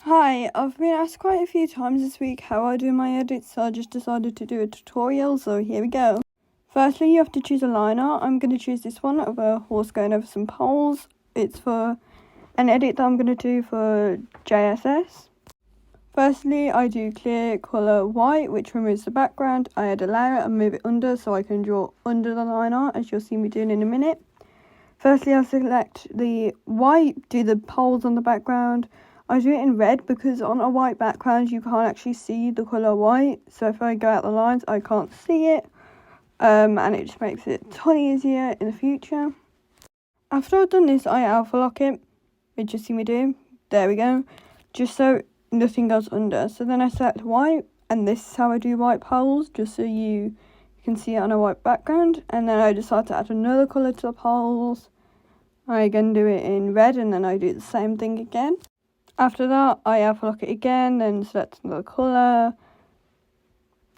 Hi, I've been asked quite a few times this week how I do my edits, so I just decided to do a tutorial, so here we go. Firstly, you have to choose a line art. I'm going to choose this one of a horse going over some poles. It's for an edit that I'm going to do for JSS. Firstly, I do clear colour white, which removes the background. I add a layer and move it under so I can draw under the line art, as you'll see me doing in a minute. Firstly, I'll select the white, do the poles on the background. I do it in red because on a white background you can't actually see the colour white, so if I go out the lines I can't see it, and it just makes it a ton easier in the future. After I've done this, I alpha lock it, which you see me do, there we go, just so nothing goes under. So then I select white, and this is how I do white poles, just so you can see it on a white background, and then I decide to add another colour to the poles. I again do it in red, and then I do the same thing again. After that, I alpha lock it again, then select another colour.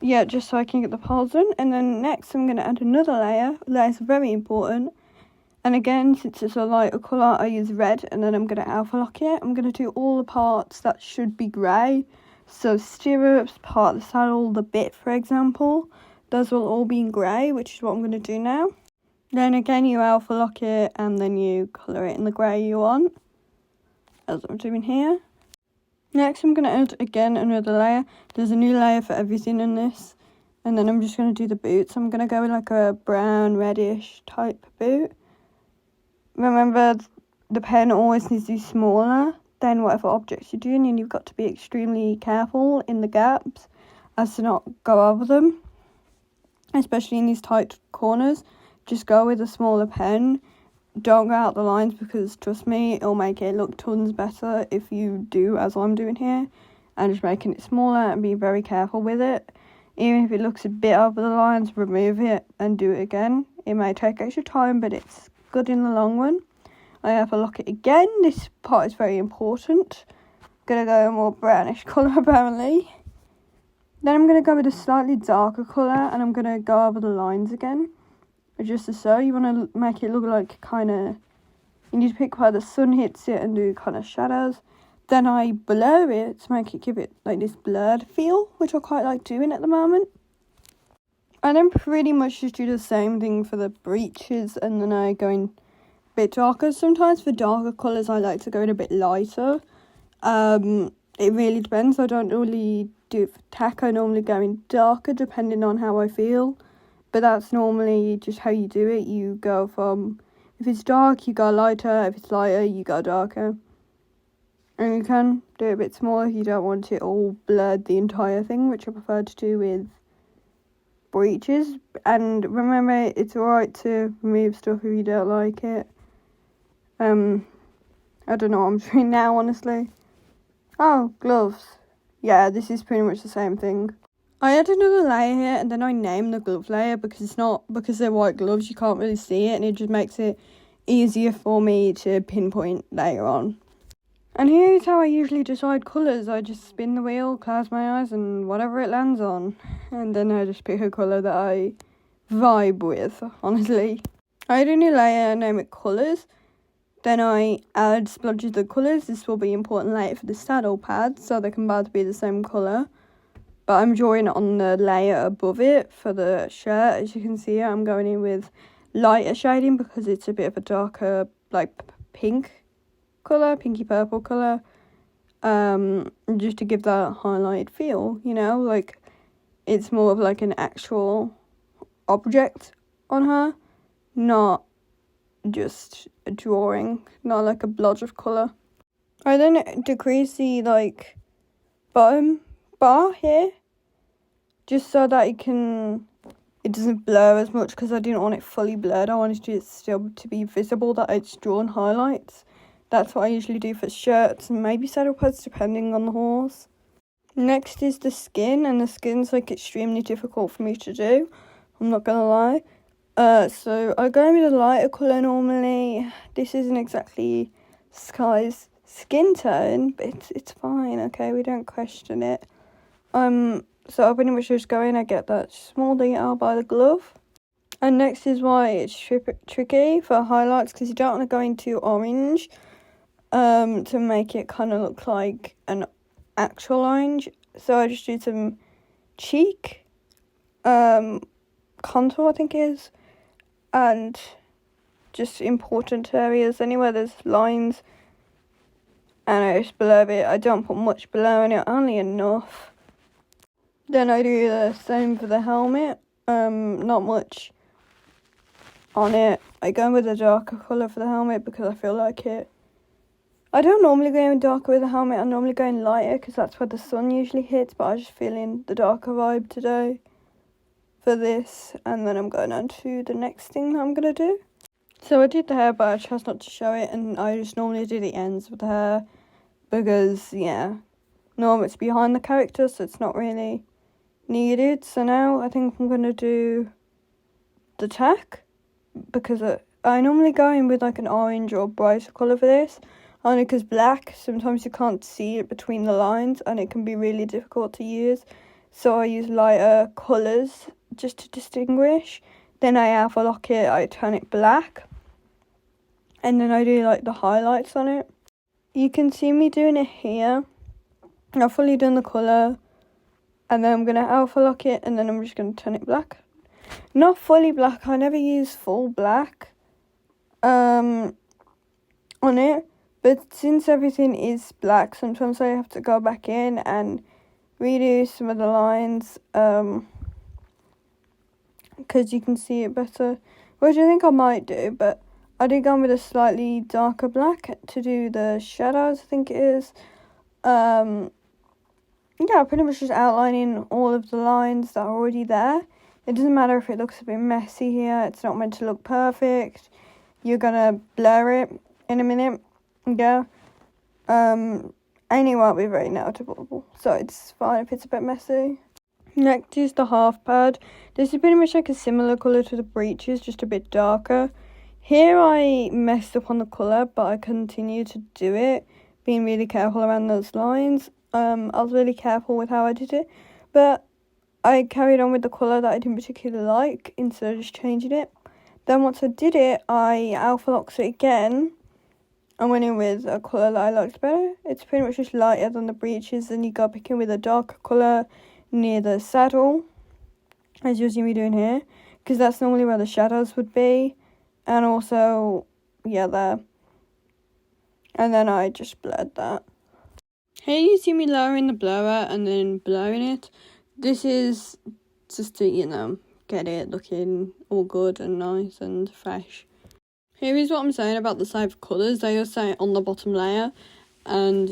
Yeah, just so I can get the poles done. And then next, I'm going to add another layer. That is very important. And again, since it's a lighter colour, I use red, and then I'm going to alpha lock it. I'm going to do all the parts that should be grey. So stirrups, part of the saddle, the bit, for example. Those will all be in grey, which is what I'm going to do now. Then again, you alpha lock it, and then you colour it in the grey you want, as I'm doing here. Next, I'm going to add again another layer. There's a new layer for everything in this. And then I'm just going to do the boots. I'm going to go with like a brown, reddish type boot. Remember, the pen always needs to be smaller than whatever objects you're doing, and you've got to be extremely careful in the gaps as to not go over them, especially in these tight corners. Just go with a smaller pen. Don't go out the lines, because trust me, it'll make it look tons better if you do as I'm doing here, and just making it smaller and be very careful with it. Even if it looks a bit over the lines, remove it and do it again. It may take extra time, but it's good in the long run. I alpha lock it again. This part is very important. I'm going to go a more brownish colour apparently. Then I'm going to go with a slightly darker colour, and I'm going to go over the lines again. Just as so, you want to make it look like kind of, you need to pick where the sun hits it and do kind of shadows. Then I blur it to give it like this blurred feel, which I quite like doing at the moment. I then pretty much just do the same thing for the breeches, and then I go in a bit darker. Sometimes for darker colours I like to go in a bit lighter. It really depends. I don't really do it for tack. I normally go in darker depending on how I feel. But that's normally just how you do it. You go from, if it's dark, you go lighter. If it's lighter, you go darker. And you can do it a bit smaller if you don't want it all blurred the entire thing, which I prefer to do with breeches. And remember, it's alright to remove stuff if you don't like it. I don't know what I'm doing now, honestly. Oh, gloves. Yeah, this is pretty much the same thing. I add another layer here, and then I name the glove layer because they're white gloves, you can't really see it, and it just makes it easier for me to pinpoint later on. And here's how I usually decide colours. I just spin the wheel, close my eyes, and whatever it lands on. And then I just pick a colour that I vibe with, honestly. I add a new layer, name it colours. Then I add splodges of colours. This will be important later for the saddle pads, so they can both be the same colour. But I'm drawing on the layer above it for the shirt. As you can see, I'm going in with lighter shading because it's a bit of a darker, like, pink colour, pinky purple colour. Just to give that highlight feel, you know, like it's more of like an actual object on her, not just a drawing, not like a blotch of colour. I then decrease the, like, bottom bar here, just so that it doesn't blur as much, because I didn't want it fully blurred. I wanted it still to be visible that it's drawn highlights. That's what I usually do for shirts and maybe saddle pads, depending on the horse. Next is the skin, and the skin's like extremely difficult for me to do, I'm not gonna lie. So I go with a lighter colour normally. This isn't exactly Sky's skin tone, but it's fine, okay, we don't question it. So I pretty much just go in, I get that small detail by the glove. And next is why it's tricky for highlights, because you don't want to go into orange to make it kind of look like an actual orange. So I just do some cheek, contour I think it is, and just important areas, anywhere there's lines, and I just blur it. I don't put much blur in it, only enough. Then I do the same for the helmet, not much on it. I go with a darker colour for the helmet because I feel like it. I don't normally go in darker with the helmet, I normally go in lighter because that's where the sun usually hits, but I was just feeling the darker vibe today for this, and then I'm going on to the next thing that I'm going to do. So I did the hair, but I chose not to show it, and I just normally do the ends of the hair because, yeah, normally it's behind the character, so it's not really needed. So now I think I'm going to do the tack because I normally go in with like an orange or brighter colour for this, only because black, sometimes you can't see it between the lines and it can be really difficult to use. So I use lighter colours just to distinguish. Then I alpha lock it, I turn it black, and then I do like the highlights on it. You can see me doing it here. I've fully done the colour, and then I'm going to alpha lock it, and then I'm just going to turn it black. Not fully black, I never use full black on it, but since everything is black, sometimes I have to go back in and redo some of the lines, because you can see it better, which I think I might do, but I did go with a slightly darker black to do the shadows, I think it is. Yeah, pretty much just outlining all of the lines that are already there. It doesn't matter if it looks a bit messy here, it's not meant to look perfect. You're gonna blur it in a minute, yeah. And it won't be very noticeable, so it's fine if it's a bit messy. Next is the half pad. This is pretty much like a similar colour to the breeches, just a bit darker. Here I messed up on the colour, but I continue to do it, being really careful around those lines. I was really careful with how I did it, but I carried on with the colour that I didn't particularly like instead of just changing it. Then once I did it, I alpha locked it again. I went in with a colour that I liked better. It's pretty much just lighter than the breeches, then you go back in with a darker colour near the saddle, as you'll see me doing here, because that's normally where the shadows would be, and also, yeah, there. And then I just blurred that. Here you see me lowering the blur and then blurring it. This is just to, you know, get it looking all good and nice and fresh. Here is what I'm saying about the save colours. They all say on the bottom layer, and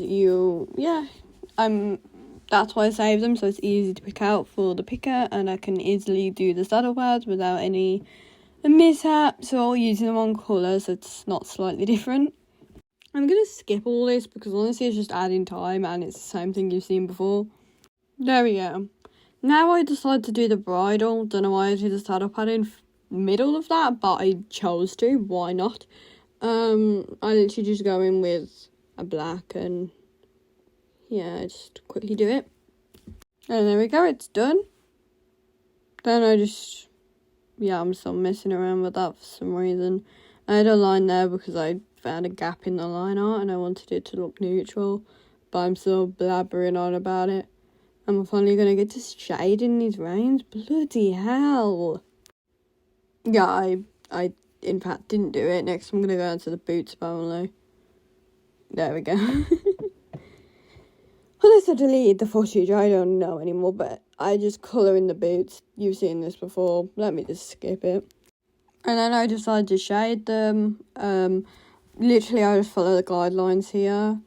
that's why I save them, so it's easy to pick out for the picker, and I can easily do the saddle pads without any mishaps or using the wrong colour, so it's not slightly different. I'm going to skip all this because honestly it's just adding time and it's the same thing you've seen before. There we go. Now I decided to do the bridle. Don't know why I did the saddle pad in middle of that, but I chose to. Why not? I literally just go in with a black and yeah, just quickly do it. And there we go, it's done. Then I'm still messing around with that for some reason. I had a line there because I found a gap in the line art and I wanted it to look neutral, but I'm still blabbering on about it. I'm finally going to get to shading these reins. Bloody hell. Yeah, I in fact didn't do it. Next I'm going to go into the boots only. There we go. Unless I deleted the footage, I don't know anymore, but I just colour in the boots. You've seen this before. Let me just skip it. And then I decided to shade them. Literally, I just follow the guidelines here.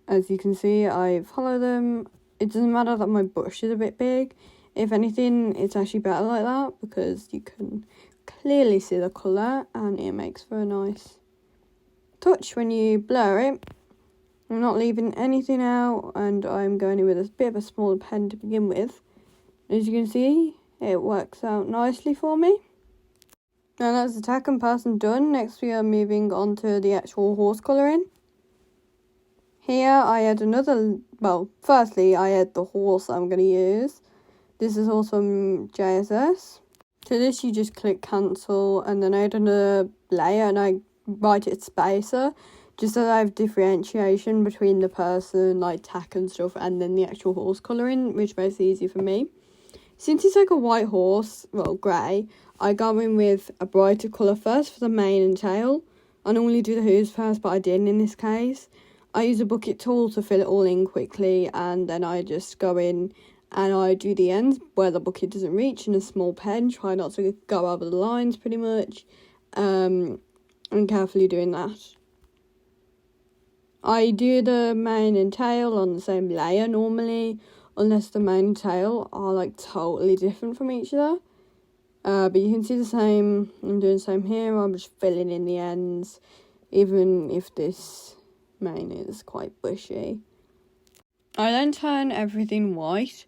As you can see, I follow them. It doesn't matter that my brush is a bit big. If anything, it's actually better like that because you can clearly see the colour and it makes for a nice touch when you blur it. I'm not leaving anything out and I'm going in with a bit of a smaller pen to begin with. As you can see, it works out nicely for me. And that's the tack and person done. Next we are moving on to the actual horse colouring. Here I add firstly I add the horse I'm going to use. This is also from JSS. To this you just click cancel and then I add another layer and I write it spacer just so I have differentiation between the person, like tack and stuff, and then the actual horse colouring, which makes it easy for me. Since it's like a white horse, well, grey, I go in with a brighter colour first for the mane and tail. I normally do the hooves first, but I didn't in this case. I use a bucket tool to fill it all in quickly, and then I just go in and I do the ends where the bucket doesn't reach in a small pen. Try not to go over the lines pretty much. And carefully doing that. I do the mane and tail on the same layer normally, unless the mane and tail are like totally different from each other. But you can see the same, I'm doing the same here. I'm just filling in the ends, even if this mane is quite bushy. I then turn everything white,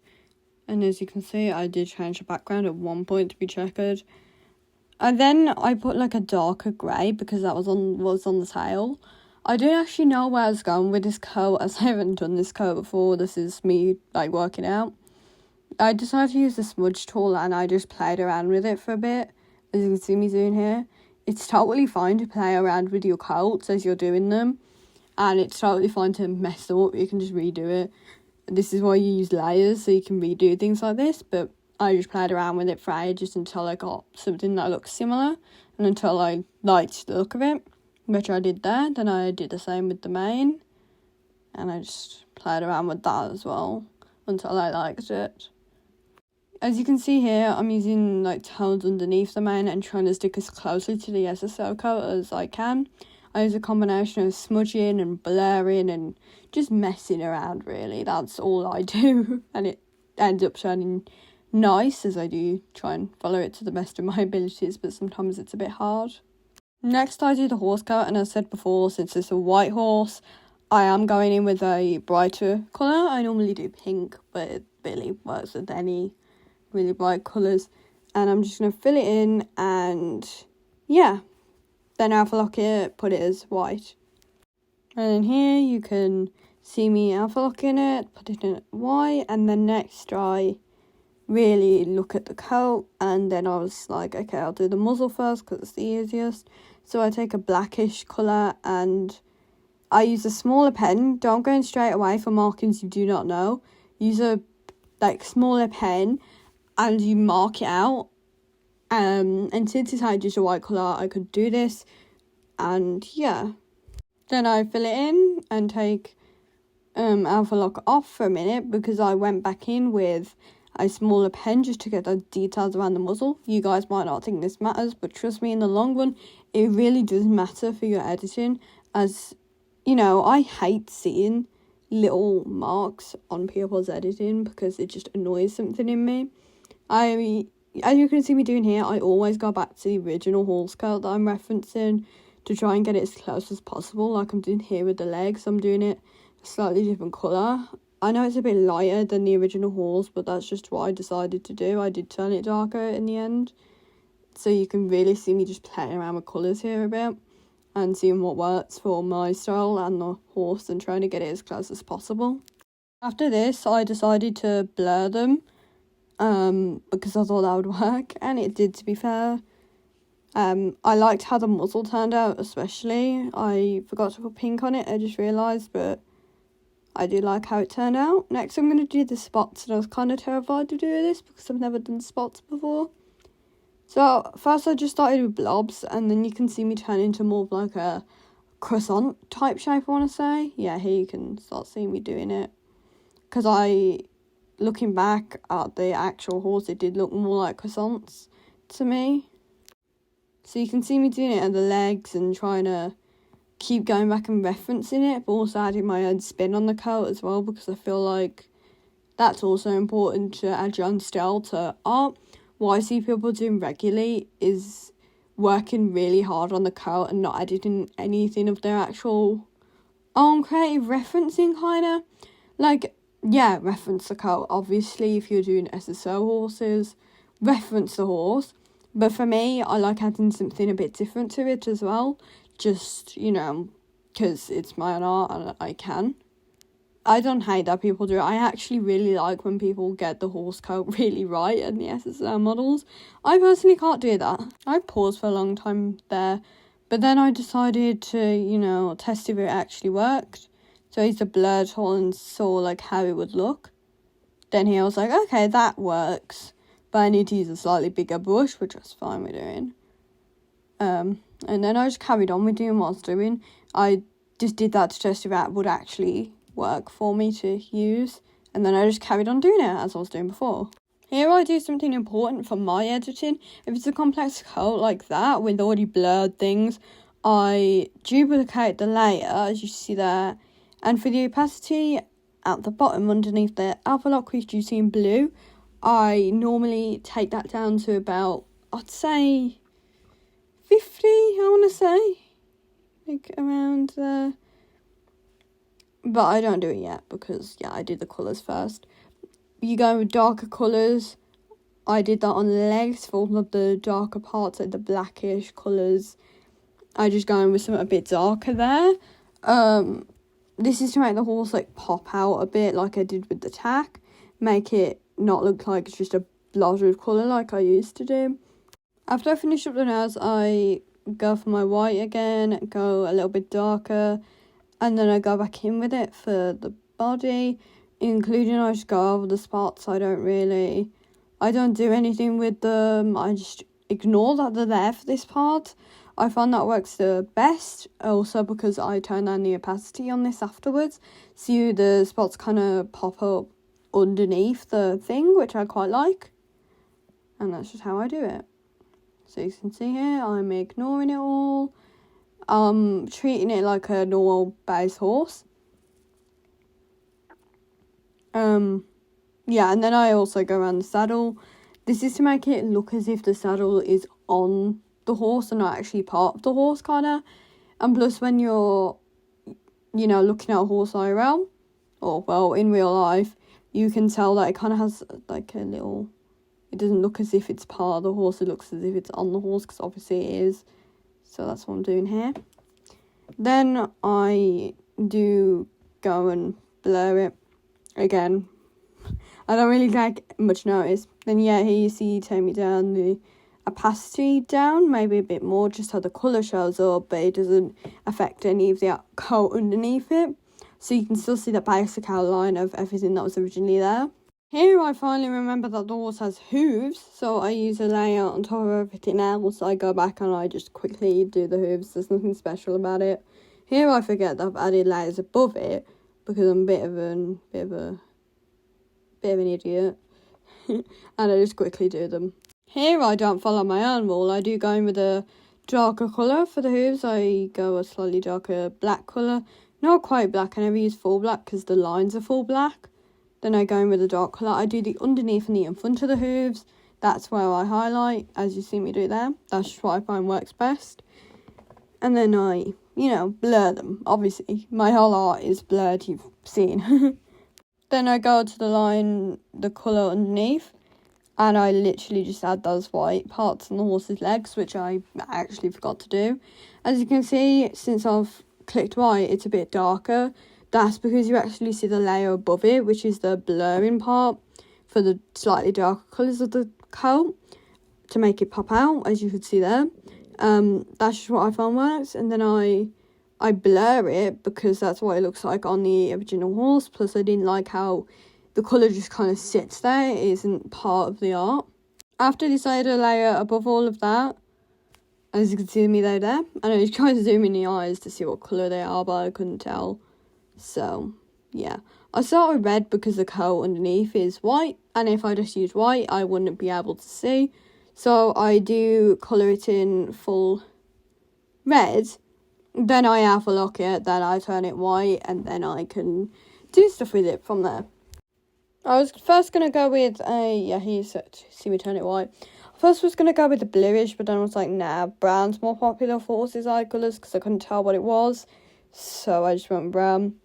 and as you can see, I did change the background at one point to be checkered. And then I put like a darker grey because that was on the tail. I don't actually know where I was going with this coat, as I haven't done this coat before. This is me like working out. I decided to use the smudge tool and I just played around with it for a bit, as you can see me doing here. It's totally fine to play around with your coats as you're doing them, and it's totally fine to mess them up. You can just redo it. This is why you use layers, so you can redo things like this, but I just played around with it for ages until I got something that looks similar, and until I liked the look of it, which I did there. Then I did the same with the mane, and I just played around with that as well until I liked it. As you can see here, I'm using like tones underneath the mane and trying to stick as closely to the SSO coat as I can. I use a combination of smudging and blurring and just messing around, really. That's all I do, and it ends up turning nice, as I do try and follow it to the best of my abilities, but sometimes it's a bit hard. Next, I do the horse coat, and as I said before, since it's a white horse, I am going in with a brighter colour. I normally do pink, but it really works with any really bright colours. And I'm just going to fill it in, and yeah, then alpha lock it, put it as white. And then here you can see me alpha locking it, put it in white, and then next I really look at the coat, and then I was like, okay, I'll do the muzzle first because it's the easiest. So I take a blackish colour and I use a smaller pen. Don't go in straight away for markings you do not know. Use a like smaller pen and you mark it out. And since it's had just a white colour, I could do this. And yeah, then I fill it in and take alpha lock off for a minute because I went back in with a smaller pen just to get the details around the muzzle. You guys might not think this matters, but trust me, in the long run, it really does matter for your editing. As you know, I hate seeing little marks on people's editing because it just annoys something in me. As you can see me doing here, I always go back to the original horse coat that I'm referencing to try and get it as close as possible. Like I'm doing here with the legs, I'm doing it a slightly different colour. I know it's a bit lighter than the original horse, but that's just what I decided to do. I did turn it darker in the end. So you can really see me just playing around with colours here a bit and seeing what works for my style and the horse and trying to get it as close as possible. After this, I decided to blur them because I thought that would work, and it did, to be fair. I liked how the muzzle turned out, especially. I forgot to put pink on it, I just realised, but I do like how it turned out. Next, I'm going to do the spots, and I was kind of terrified to do this because I've never done spots before. So, first I just started with blobs, and then you can see me turn into more of like a croissant type shape, I want to say. Yeah, here you can start seeing me doing it. Because looking back at the actual horse, it did look more like croissants to me. So you can see me doing it at the legs and trying to keep going back and referencing it, but also adding my own spin on the coat as well, because I feel like that's also important to add your own style to art. What I see people doing regularly is working really hard on the coat and not editing anything of their actual own creative referencing, kind of. Like, yeah, reference the coat. Obviously, if you're doing SSO horses, reference the horse. But for me, I like adding something a bit different to it as well. Just, you know, because it's my own art and I can. I don't hate that people do it. I actually really like when people get the horse coat really right in the SSO models. I personally can't do that. I paused for a long time there But then I decided to, test if it actually worked. So I used a blur tool and saw, like, how it would look. Then here I was like, okay, that works. But I need to use a slightly bigger brush, which I was fine with doing. And then I just carried on with doing what I was doing. I just did that to test if that would actually work for me to use. And then I just carried on doing it as I was doing before. Here I do something important for my editing. If it's a complex coat like that with already blurred things, I duplicate the layer, as you see there. And for the opacity at the bottom underneath the alpha lock, which you see in blue, I normally take that down to about, I'd say, 50, I want to say. Like around there. But I don't do it yet because, I did the colours first. You go with darker colours. I did that on the legs for all of the darker parts, like the blackish colours. I just go in with something a bit darker there. This is to make the horse like pop out a bit, like I did with the tack. Make it not look like it's just a blotted colour like I used to do. After I finish up the nails, I go for my white again, go a little bit darker, and then I go back in with it for the body. Including I just go over the spots. I don't do anything with them. I just ignore that they're there for this part. I find that works the best, also because I turn down the opacity on this afterwards, so the spots kind of pop up underneath the thing, which I quite like, and that's just how I do it. So you can see here, I'm ignoring it all. I'm treating it like a normal base horse. And then I also go around the saddle. This is to make it look as if the saddle is on the horse and not actually part of the horse, kind of. And plus, when you're, looking at a horse IRL, or, well, in real life, you can tell that it kind of has, like, a little, it doesn't look as if it's part of the horse, it looks as if it's on the horse, because obviously it is. So that's what I'm doing here. Then I do go and blur it. Again, I don't really take much notice. Then here you see take me down the opacity down, maybe a bit more, just so the colour shows up, but it doesn't affect any of the coat underneath it. So you can still see the basic outline of everything that was originally there. Here I finally remember that the horse has hooves, so I use a layer on top of everything else. I go back and I just quickly do the hooves. There's nothing special about it. Here I forget that I've added layers above it, because I'm a bit of an idiot, and I just quickly do them. Here I don't follow my own rule. I do go in with a darker colour for the hooves. I go a slightly darker black colour, not quite black. I never use full black because the lines are full black. Then I go in with a dark colour. I do the underneath and the in front of the hooves. That's where I highlight, as you see me do there. That's just what I find works best. And then I, blur them. Obviously, my whole art is blurred, you've seen. Then I go to the line, the colour underneath, and I literally just add those white parts on the horse's legs, which I actually forgot to do. As you can see, since I've clicked white, it's a bit darker. That's because you actually see the layer above it, which is the blurring part for the slightly darker colours of the coat, to make it pop out, as you can see there. That's just what I found works. And then I blur it because that's what it looks like on the original horse. Plus, I didn't like how the colour just kind of sits there. It isn't part of the art. After this, I added a layer above all of that. As you can see me there. And I was trying to zoom in the eyes to see what colour they are, but I couldn't tell. So, yeah. I start with red because the coat underneath is white. And if I just use white, I wouldn't be able to see. So, I do colour it in full red. Then I alpha lock it, then I turn it white, and then I can do stuff with it from there. I was first going to go with see me turn it white. First was going to go with the bluish, but then I was like, nah, brown's more popular for horses' eye colours, because I couldn't tell what it was. So I just went with brown.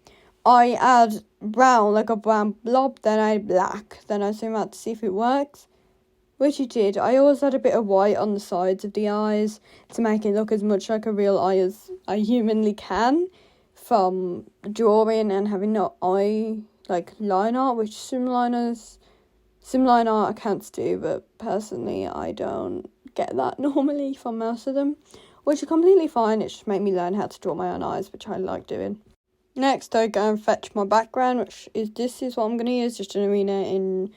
I add brown, like a brown blob, then I add black. Then I zoom out to see if it works, which it did. I always add a bit of white on the sides of the eyes to make it look as much like a real eye as I humanly can from drawing and having no eye, like line art, which some line art accounts do, but personally I don't get that normally from most of them. which is completely fine. It just made me learn how to draw my own eyes, which I like doing. Next, I go and fetch my background, which is this is what I'm going to use, just an arena in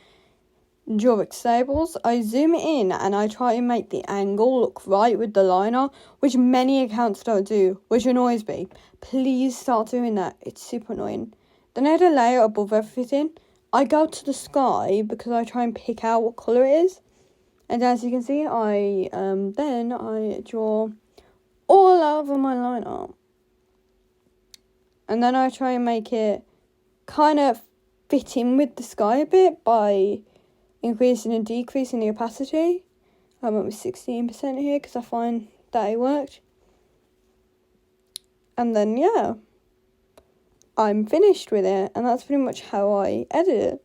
Jurek Stables. I zoom in and I try to make the angle look right with the liner, which many accounts don't do, which annoys me. Please start doing that. It's super annoying. Then I add a layer above everything. I go to the sky because I try and pick out what colour it is. And as you can see, I draw all over my liner. And then I try and make it kind of fit in with the sky a bit by increasing and decreasing the opacity. I went with 16% here because I find that it worked. And then, yeah, I'm finished with it. And that's pretty much how I edit it.